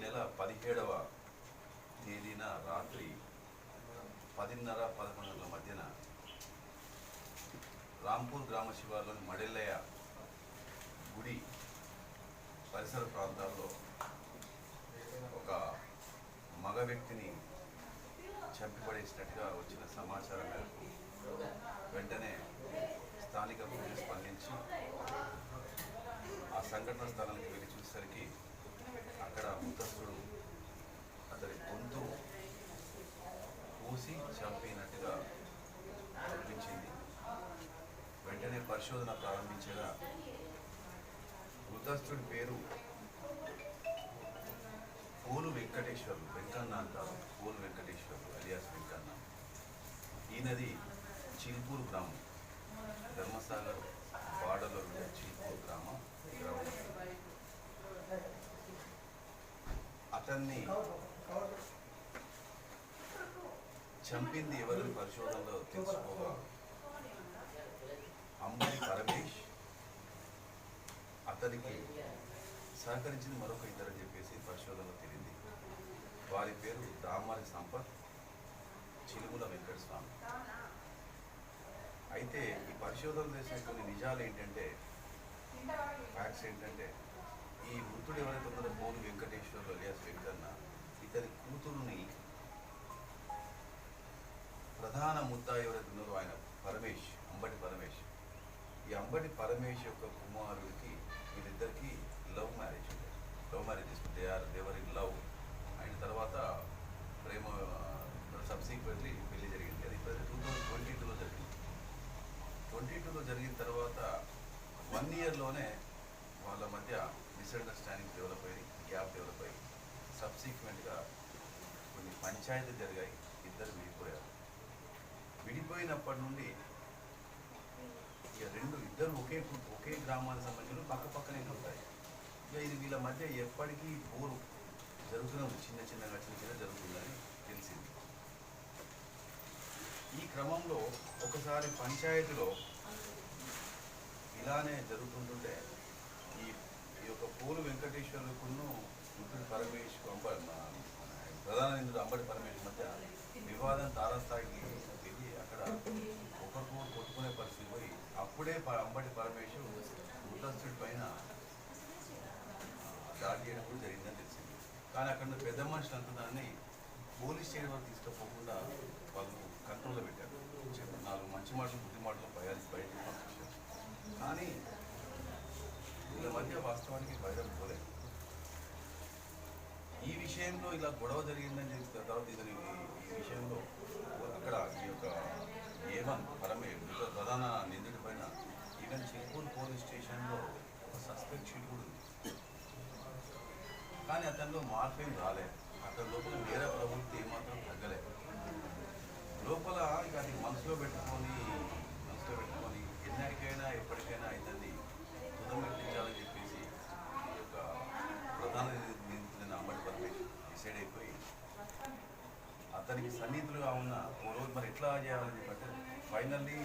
నెల 17వ తేదీన రాత్రి 10:30-11 గంటల మధ్యన రాంపూర్ గ్రామ శివార్లోని మడెల్లయ్య గుడి పరిసర ప్రాంతాల్లో ఒక మగ వ్యక్తిని చంపిపడేసినట్టుగా వచ్చిన సమాచారం మేరకు వెంటనే స్థానిక పోలీసు స్పందించి ఆ సంఘటన స్థలానికి వెళ్ళి చూసేసరికి అక్కడ మృతస్థుడు అతని గొంతు పూసి చంపినట్టుగా కనిపించింది. వెంటనే పరిశోధన ప్రారంభించగా మృతస్థుడి పేరు పూలు వెంకటేశ్వర్లు, వెంకన్న అంటారు. పూలు వెంకటేశ్వర్లు అలియాస్ వెంకన్న. ఈయనది చిల్పూరు గ్రామం, ధర్మసాగర్ బార్డర్లో ఉండే చిల్పూరు గ్రామం. అతన్ని చంపింది ఎవరి పరిశోధనలో తెలుసుకోగా అంబడి పరమేష్, అతనికి సహకరించింది మరొక ఇద్దరని చెప్పేసి పరిశోధనలో తెలిసింది. వారి పేరు దామారి సంపత్, చిలుముల వెంకటస్వామి. అయితే ఈ పరిశోధన చేసిన కొన్ని నిజాలు ఏంటంటే, ఫ్యాక్ట్స్ ఏంటంటే, ఈ మృతుడు ఎవరైతే ఉన్నారో పూలు వెంకటేశ్వర్లు అలియాస్ వెంకన్న, ఇతని కూతురుని ప్రధాన ముద్దాయి ఎవరైతే ఉన్నారో ఆయన పరమేష్, అంబటి పరమేష్. ఈ అంబటి పరమేష్ యొక్క కుమారుడికి వీళ్ళిద్దరికీ love marriage they were in love అయిన తర్వాత ప్రేమ సబ్సిక్వెంట్లీ పెళ్లి జరిగింది. అది 2022లో జరిగింది. 22లో జరిగిన తర్వాత 1 ఇయర్లోనే వాళ్ళ మధ్య మిస్అండర్స్టాండింగ్ డెవలప్ అయ్యి, గ్యాప్ డెవలప్ అయ్యి సబ్సిక్వెంట్గా కొన్ని పంచాయతీలు జరిగాయి. ఇద్దరు విడిపోయారు. విడిపోయినప్పటి నుండి ఇక ఇద్దరు ఒకే గ్రామానికి సంబంధించిన పక్క పక్కనే ఉంటాయి. ఇక ఇది వీళ్ళ మధ్య ఎప్పటికీ పోరు జరుగుతూనే ఉంది, చిన్న చిన్నగా జరుగుతుందని తెలిసింది. ఈ క్రమంలో ఒకసారి పంచాయతీలో ఇలానే జరుగుతుంటుంటే ఈ యొక్క పూలు వెంకటేశ్వర్లకును మృతుడు పరమేష్ ప్రధాన నిందుడు అంబటి పరమేష్ మధ్య వివాదం తారాస్థాయికి వెళ్ళి అక్కడ ఒకరికొకరు కొట్టుకునే పరిస్థితి పోయి అప్పుడే అంబటి పరమేష్ మృతస్థుడి పైన దాడి చేయడం కూడా జరిగిందని తెలిసింది. కానీ అక్కడ పెద్ద మనుషులంతా దాన్ని పోలీస్ స్టేషన్ వరకు తీసుకుపోకుండా వాళ్ళు కంట్రోల్లో పెట్టారు. 4 మంచి మాటలు, బుద్ధి మాటలు బయటకు పంపించారు. కానీ వీళ్ళ మధ్య వాస్తవానికి బయటకు పోలేదు. ఈ విషయంలో ఇలా గొడవ జరిగిందని చెప్పిన తర్వాత ఇతని ఈ విషయంలో అక్కడ ఈ యొక్క ప్రధాన నిందితుడి పైన ఈవెన్ చిల్పూర్ పోలీస్ స్టేషన్లో ఒక సస్పెక్ట్ షీట్ కూడా ఉంది. కానీ అతనిలో మార్పు ఏం రాలేదు. అతని లోపల నేర ప్రవృత్తి ఏమాత్రం తగ్గలేదు. లోపల ఇక అది మనసులో పెట్టుకొని ఎన్నటికైనా ఎప్పటికైనా ఇతన్ని తుదమెట్టించాలని చెప్పేసి ఈ యొక్క ప్రధాన నిందితుడైన అంబటి పరమేష్ డిసైడ్ అయిపోయి అతనికి సన్నిహితులుగా ఉన్న ఓ రోజు మరి ఎట్లా చేయాలని చెప్పంటే ఫైనల్లీ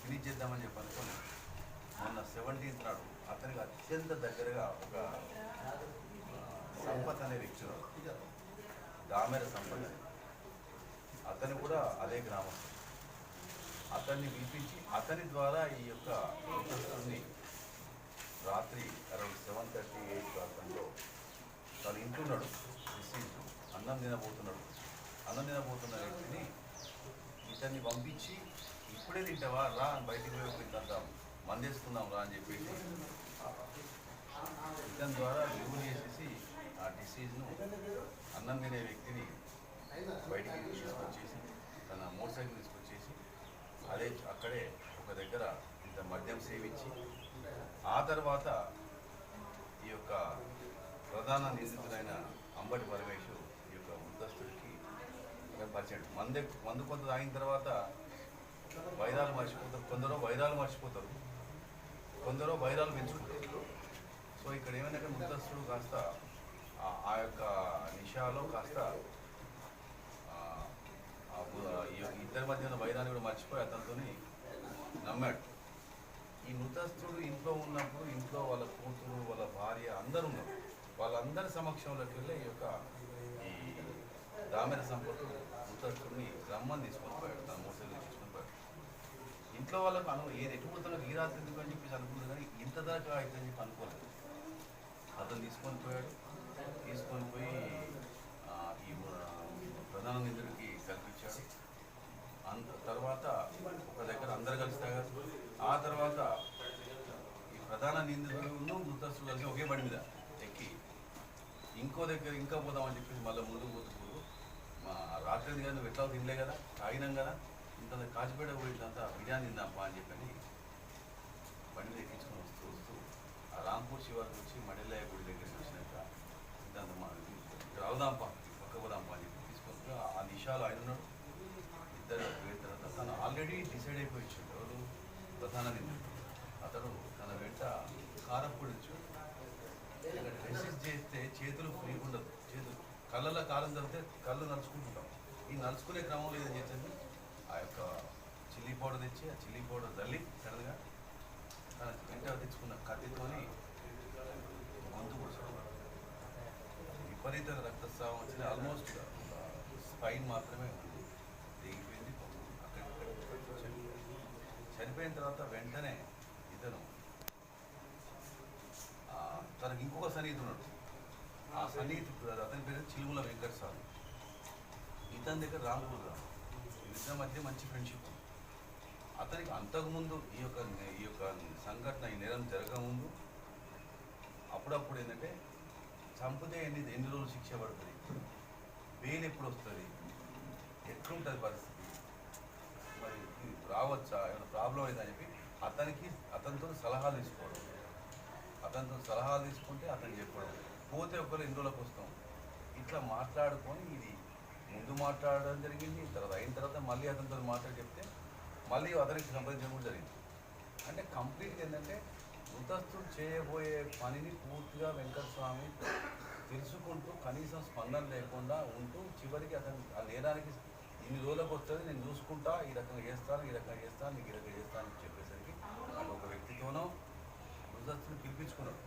ఫినిష్ చేద్దామని చెప్పి అనుకుని మొన్న 17th నాడు అతనికి అత్యంత దగ్గరగా ఒక సంపత్ అనే వ్యక్తి, దామెర సంపత్, అతను కూడా అదే గ్రామస్తుడు. అతన్ని పిలిపించి అతని ద్వారా ఈ యొక్క మృతస్థుడిని రాత్రి అరౌండ్ 7:30-8 ప్రాంతంలో తను ఇంటున్నాడు, అన్నం తినబోతున్న వ్యక్తిని ఇతన్ని పంపించి ఇప్పుడే తింటావా రా, బయటికి పోయి ఇంత మందేసుకుందాం రా అని చెప్పేసి ఇతని ద్వారా రిమూవ్ చేసేసి ఆ డిసీజ్ను అన్నం తినే వ్యక్తిని బయటికి తీసుకొచ్చేసి తన మోటార్ సైకిల్ తీసుకొచ్చేసి అక్కడే ఒక దగ్గర ఇంత మద్యం సేవించి ఆ తర్వాత ఈ యొక్క ప్రధాన నిందితుడైన అంబటి పరమేష్ ఈ యొక్క మృతస్థుడికి పరిచయం. మందు కొంత తాగిన తర్వాత వైరాలు మర్చిపోతారు, కొందరు వైరాలు పెంచుకుంటారు. సో ఇక్కడ ఏమైనా మృతస్థుడు కాస్త ఆ యొక్క నిషాలో కాస్త ఇద్దరి మధ్య వైరాన్ని కూడా మర్చిపోయి అతనితో నమ్మాడు. ఈ మృతస్థుడు ఇంట్లో ఉన్నప్పుడు ఇంట్లో వాళ్ళ కూతురు, వాళ్ళ భార్య అందరూ ఉన్నారు. వాళ్ళందరి సమక్షంలోకి వెళ్ళి ఈ దామెర సంపత్తు ముత్తస్తుని రమ్మని తీసుకొని పోయాడు, తన మోసలు తీసుకొని పోయాడు. ఇంట్లో వాళ్ళకు ఏది ఎటుపోతున్నా ఈ రాత్రి ఎందుకు అని చెప్పేసి అనుకుంటుంది, కానీ ఇంత దాకా అయితే చెప్పి అనుకోలేదు. అతను తీసుకొని పోయాడు. తీసుకొని పోయి ఈ ప్రధాన నిధులకి కల్పించాడు. తర్వాత ఒక దగ్గర అందరు కలిసి తాగారు. ఆ తర్వాత ఈ ప్రధాన నిందితులను మృతస్తులు కలిసి ఒకే బండి మీద ఎక్కి ఇంకో దగ్గర ఇంకా పోదామని చెప్పేసి మళ్ళీ ముందుకు పోతూ మా రాత్రి కానీ నువ్వు ఎట్లా తినలే కదా, తాగినాం కదా, ఇంత కాచిపేట పోయిందంతా బిర్యానీ తిందాంపా అని చెప్పని బండి మీద ఎక్కించుకొని వస్తూ ఆ రాంపూర్ శివారికి వచ్చి మడిలయ్య గుడి దగ్గరికి వచ్చినాక సిద్ధాంత రావుదాంపా పక్క పోదాంపా అని చెప్పి తీసుకొని ఆ నిషాలు ఆయన ఉన్నాడు. ఇద్దరు పోయిన తర్వాత తను ఆల్రెడీ డిసైడ్ అయిపోయి ఇచ్చాడు. ఎవరు? ప్రధాన నిందితుడు. అతడు తన వెంట కారప్పొడి ఇచ్చాడు. ఇక్కడ రెసిస్ట్ చేస్తే చేతులు ఫ్రీ ఉండదు. చేతులు కళ్ళల్లో కారం జరిగితే కళ్ళు నలుచుకుంటుంటాం. ఈ నలుచుకునే క్రమంలో ఏం చేసింది, ఆ యొక్క చిల్లీ పౌడర్ తెచ్చి ఆ చిల్లీ పౌడర్ జల్లి సడన్గా తన వెంట తెచ్చుకున్న కత్తితోని గొంతు కూర్చోడు. విపరీత రక్తస్రావం వచ్చింది. ఆల్మోస్ట్ స్పైన్ మాత్రమే ఉంది, దిగిపోయింది. అక్కడిక్కడ చనిపోయిన తర్వాత వెంటనే ఇతను తనకి ఇంకొక సన్నిహితుడు, ఆ సన్నిహితుడు అతని పేరు చిలుముల వెంకటస్వామి. ఇతని దగ్గర రాంపూర్ రావు. ఇద్దరి మధ్య మంచి ఫ్రెండ్షిప్. అతనికి అంతకుముందు ఈ యొక్క సంఘటన, ఈ నేరం జరగకముందు అప్పుడప్పుడు ఏంటంటే చంపితే ఎన్ని రోజులు శిక్ష పడుతుంది, బెయిల్ ఎప్పుడు వస్తుంది, ఎట్లుంటుంది పరిస్థితి, మరి రావచ్చా, ఏమైనా ప్రాబ్లం అయిందని చెప్పి అతనితో సలహాలు తీసుకోవడం. అతనితో సలహాలు తీసుకుంటే అతను చెప్పడం, పోతే ఒకరు ఎన్ని రోజులకు వస్తాం, ఇట్లా మాట్లాడుకొని ఇది ముందు మాట్లాడడం జరిగింది. తర్వాత అయిన తర్వాత మళ్ళీ అతనితో మాట్లాడి చెప్తే మళ్ళీ అతనికి సంప్రదించడం కూడా జరిగింది. అంటే కంప్లీట్గా ఏంటంటే మృతస్థుడు చేయబోయే పనిని పూర్తిగా వెంకటస్వామి తెలుసుకుంటూ కనీసం స్పందన లేకుండా ఉంటూ చివరికి అతను ఆ నేరానికి ఇన్ని రోజులకు వస్తుంది, నేను చూసుకుంటా, ఈ రకంగా చేస్తాను, ఈ రకంగా చేస్తాను, నీకు ఈ రకంగా చేస్తాను అని చెప్పేసరికి అటు ఒక వ్యక్తితోనో మృతస్థుని పిలిపించుకున్నాడు.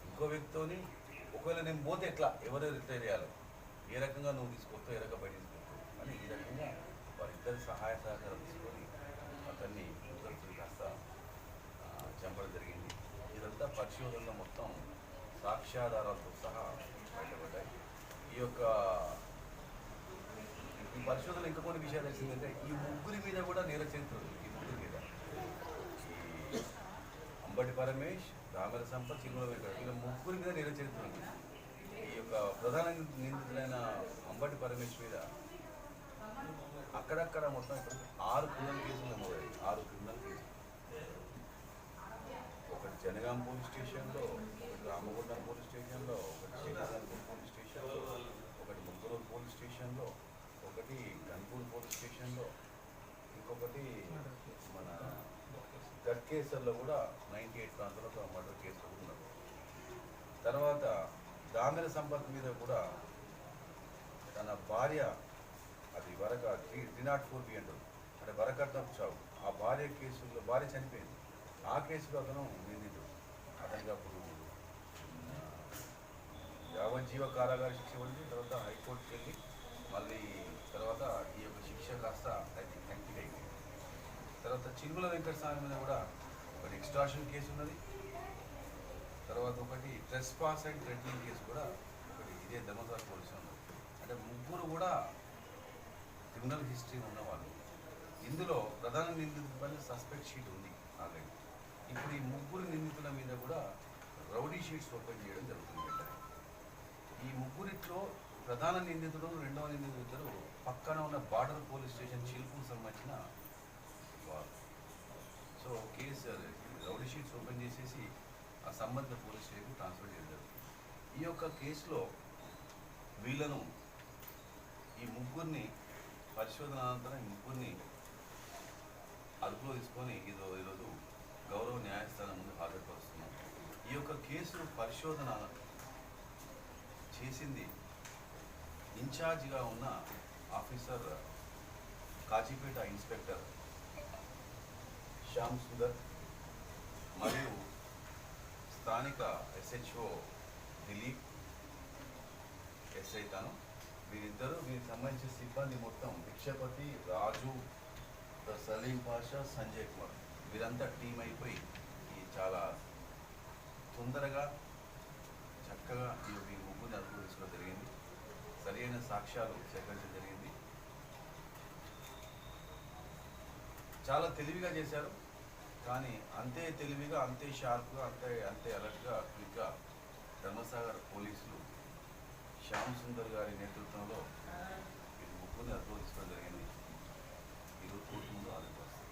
ఇంకో వ్యక్తితోని ఒకవేళ నేను పోతే ఎట్లా, ఎవరెవరు రిటైర్ చేయాలి, ఏ రకంగా నువ్వు తీసుకొస్తావు, ఏ రకంగా బయట తీసుకొస్తావు అని ఈ రకంగా వారిద్దరి సహాయ సహకారం తీసుకొని అతన్ని మృతస్థుని కాస్త చంపడం జరిగింది. ఇదంతా పరిశోధనలో మొత్తం సాక్ష్యాధారాలతో సహా బయటపడ్డాయి. ఈ పరిశోధనలో ఇంకా కొన్ని విషయాలు తెలిసిందంటే ఈ ముగ్గురి మీద కూడా నేర చరిత్ర ఉంది. ఈ ముగ్గురి మీద ఈ అంబటి పరమేష్, దామెర సంపత్, చిలుముల వెంకట, ఇలా ముగ్గురి మీద నేర చరిత్ర ఉంది. ఈ యొక్క ప్రధాన నిందితులైన అంబటి పరమేష్ మీద అక్కడక్కడ మొత్తం ఇప్పుడు 6 క్రిమినల్ కేసులు నమోదయ్యాయి. 6 క్రిమినల్ కేసులు. ఒకటి జనగాం పోలీస్ స్టేషన్లో, ఒకటి రామగుండం పోలీస్ స్టేషన్లో, ఒకటి శ్రీకాకుళం పోలీస్ స్టేషన్లో, ఒకటి ముగ్గురూరు పోలీస్ స్టేషన్లో, ఒకటి గన్పూర్ పోలీస్ స్టేషన్లో, ఇంకొకటి మన గట్కేసర్లో కూడా 98 ప్రాంతాల్లో మర్డర్ కేసులు కూడా ఉన్నారు. తర్వాత దామెర సంపత్ మీద కూడా తన భార్య, అది వరక 304B అంటారు, అంటే వరకట్నపు చావు, ఆ భార్య కేసులో భార్య చనిపోయింది. ఆ కేసులో అతను నిందితుడు. అతనికి అప్పుడు యావజ్జీవ కారాగార శిక్ష పడింది. తర్వాత హైకోర్టుకి వెళ్ళి మళ్ళీ తర్వాత ఈ యొక్క శిక్ష కాస్త కంప్లీట్ అయిపోయింది. తర్వాత చిలుముల వెంకటస్వామి మీద కూడా ఒకటి ఎక్స్ట్రాషన్ కేసు ఉన్నది. తర్వాత ఒకటి ట్రెస్పాస్ అండ్ థ్రెటనింగ్ కేసు కూడా ఒకటి ఇదే ధర్మసాల పోలీసులో ఉన్నది. అంటే ముగ్గురు కూడా క్రిమినల్ హిస్టరీ ఉన్నవాళ్ళు. ఇందులో ప్రధాన నిందితుల పైన సస్పెక్ట్ షీట్ ఉంది ఆల్రెడీ. ఇప్పుడు ఈ ముగ్గురు నిందితుల మీద కూడా రౌడీ షీట్స్ ఓపెన్ చేయడం జరుగుతుంది. ఈ ముగ్గురిట్లో ప్రధాన నిందితుడు, రెండవ నిందితుడు పక్కన ఉన్న బార్డర్ పోలీస్ స్టేషన్ చిలుపుకు సంబంధించిన వారు. So case rowdy sheets open చేసేసి ఆ సంబంధిత పోలీస్ స్టేషన్కి ట్రాన్స్ఫర్ చేయడం జరుగుతుంది. ఈ యొక్క కేసులో వీళ్ళను ఈ ముగ్గురిని పరిశోధన అనంతరం ఈ ముగ్గురిని అదుపులో తీసుకొని ఈరోజు గౌరవ న్యాయస్థానం ముందు హాజరుపరుస్తున్నాం. ఈ యొక్క కేసు పరిశోధన చేసింది ఇన్ఛార్జిగా ఉన్న ఆఫీసర్ కాజీపేట ఇన్స్పెక్టర్ శ్యామ్ సుందర్ మరియు స్థానిక SHO దిలీప్ ఎస్ఐ తాను, వీరిద్దరూ వీరికి సంబంధించిన సిబ్బంది మొత్తం భిక్షపతి, రాజు, సలీం పాషా, సంజయ్ కుమార్ వీరంతా టీం అయిపోయి ఈ చాలా తొందరగా చక్కగా వీరి ముగ్గురిని అదుపులో తీసుకోవడం జరిగింది. సరైన సాక్ష్యాలు సేకరించడం జరిగింది. చాలా తెలివిగా చేశారు, కానీ అంతే తెలివిగా, అంతే షార్ప్గా, అంతే అలర్ట్గా, క్విక్గా ధర్మసాగర్ పోలీసులు శ్యామ్ సుందర్ గారి నేతృత్వంలో వీరి ముగ్గురిని అదుపులో తీసుకోవడం జరిగింది. ఈరోజు కోర్టు ముందు హాజరుపరుస్తారు.